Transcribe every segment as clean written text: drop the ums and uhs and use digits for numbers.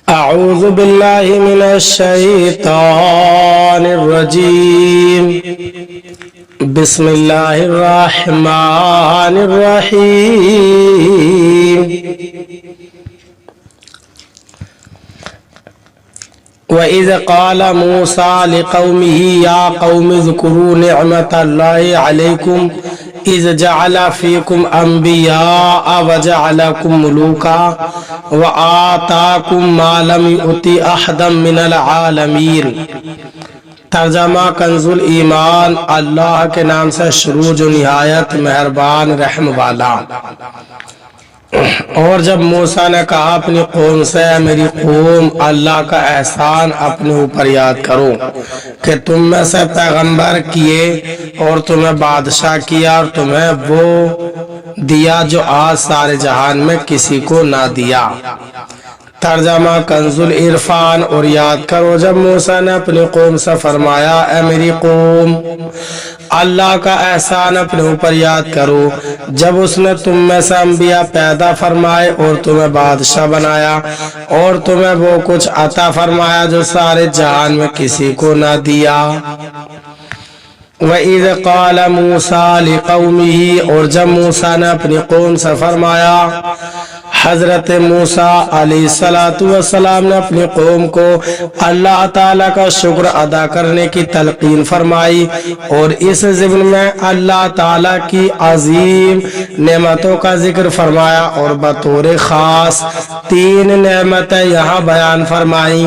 أعوذ بالله من الشيطان الرجيم. بسم الله الرحمن الرحيم. وإذ قال موسى لقومه يا قوم اذكروا نعمة الله عليكم إذ جعل فيكم أنبياء وجعلكم ملوكا وآتاكم ما لم يؤت أحدا من العالمين. ترجمہ کنز الایمان. اللہ کے نام سے شروع جو نہایت مہربان رحم والا. اور جب موسیٰ نے کہا اپنی قوم سے میری قوم اللہ کا احسان اپنے اوپر یاد کرو کہ تم میں سے پیغمبر کیے اور تمہیں بادشاہ کیا اور تمہیں وہ دیا جو آج سارے جہان میں کسی کو نہ دیا. ترجمہ کنز العرفان. اور یاد کرو جب موسیٰ نے اپنی قوم سے فرمایا اے میری قوم اللہ کا احسان اپنے اوپر یاد کرو جب اس نے تم میں سے انبیاء پیدا فرمائے اور تمہیں بادشاہ بنایا اور تمہیں وہ کچھ عطا فرمایا جو سارے جہان میں کسی کو نہ دیا. وَإِذْ قَالَ مُوسَىٰ لِقَوْمِهِ. اور جب موسیٰ نے اپنی قوم سے فرمایا حضرت موسیٰ علیہ السلام نے اپنی قوم کو اللہ تعالیٰ کا شکر ادا کرنے کی تلقین فرمائی اور اس ضمن میں اللہ تعالیٰ کی عظیم نعمتوں کا ذکر فرمایا اور بطور خاص 3 نعمتیں یہاں بیان فرمائیں.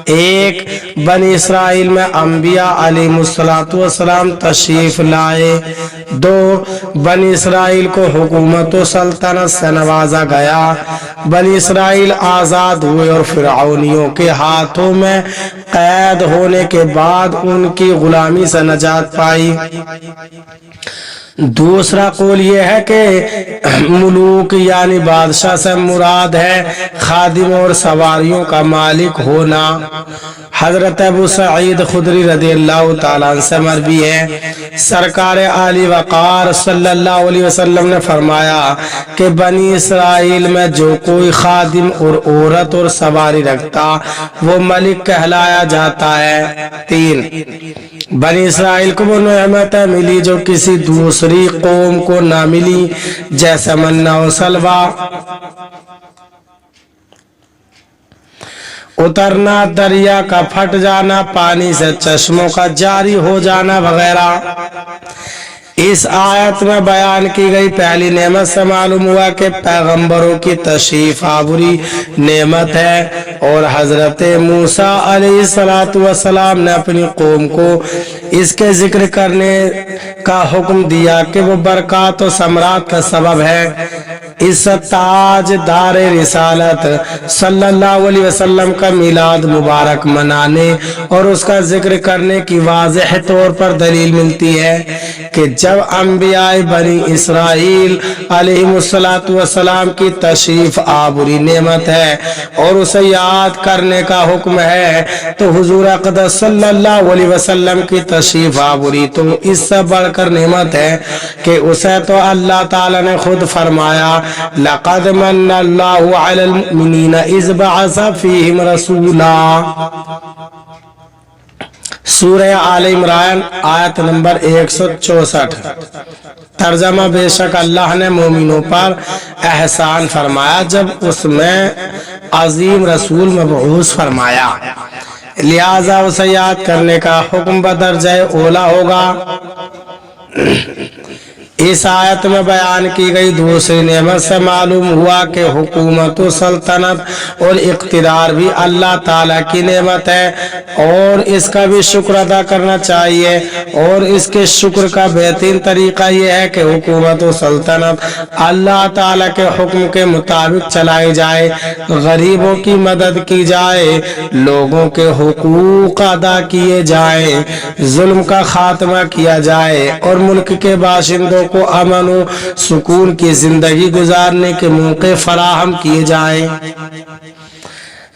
ایک، بنی اسرائیل میں انبیاء علیہ السلام تشریف لائے. 2، بنی اسرائیل کو حکومت و سلطنت سے نوازا گیا. بنی اسرائیل آزاد ہوئے اور فرعونیوں کے ہاتھوں میں قید ہونے کے بعد ان کی غلامی سے نجات پائی. دوسرا قول یہ ہے کہ ملوک یعنی بادشاہ سے مراد ہے خادم اور سواریوں کا مالک ہونا. حضرت ابو سعید خدری رضی اللہ تعالیٰ عنہ سے مروی ہے سرکار عالی وقار صلی اللہ علیہ وسلم نے فرمایا کہ بنی اسرائیل میں جو کوئی خادم اور عورت اور سواری رکھتا وہ ملک کہلایا جاتا ہے. 3، بنی اسرائیل کو وہ نعمتیں ملی جو کسی دوسری قوم کو نہ ملی جیسے منہ و سلویٰ، اترنا، دریا کا پھٹ جانا، پانی سے چشموں کا جاری ہو جانا وغیرہ. اس آیت میں بیان کی گئی پہلی نعمت سے معلوم ہوا کہ پیغمبروں کی تشریف آوری نعمت ہے اور حضرت موسیٰ علیہ السلام نے اپنی قوم کو اس کے ذکر کرنے کا حکم دیا کہ وہ برکات و ثمرات کا سبب ہے. اس تاج دار رسالت صلی اللہ علیہ وسلم کا میلاد مبارک منانے اور اس کا ذکر کرنے کی واضح طور پر دلیل ملتی ہے کہ جب انبیاء بنی اسرائیل علیہ السلام کی تشریف آوری نعمت ہے اور اسے یاد کرنے کا حکم ہے تو حضور اقدس صلی اللہ علیہ وسلم کی تشریف آوری تو اس سے بڑھ کر نعمت ہے کہ اسے تو اللہ تعالی نے خود فرمایا لقد من اللہ علی المؤمنین اذ بعث فیہم رسولا. سورہ آل عمران آیت نمبر 164. ترجمہ بے شک اللہ نے مومنوں پر احسان فرمایا جب اس میں عظیم رسول مبعوث فرمایا لہذا اسے یاد کرنے کا حکم بدرجہ اولا ہوگا. اس آیت میں بیان کی گئی دوسری نعمت سے معلوم ہوا کہ حکومت و سلطنت اور اقتدار بھی اللہ تعالیٰ کی نعمت ہے اور اس کا بھی شکر ادا کرنا چاہیے اور اس کے شکر کا بہترین طریقہ یہ ہے کہ حکومت و سلطنت اللہ تعالیٰ کے حکم کے مطابق چلائی جائے، غریبوں کی مدد کی جائے، لوگوں کے حقوق ادا کیے جائیں، ظلم کا خاتمہ کیا جائے اور ملک کے باشندوں کو امن و سکون کی زندگی گزارنے کے موقع فراہم کیے جائیں.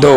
2,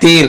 3,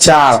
4,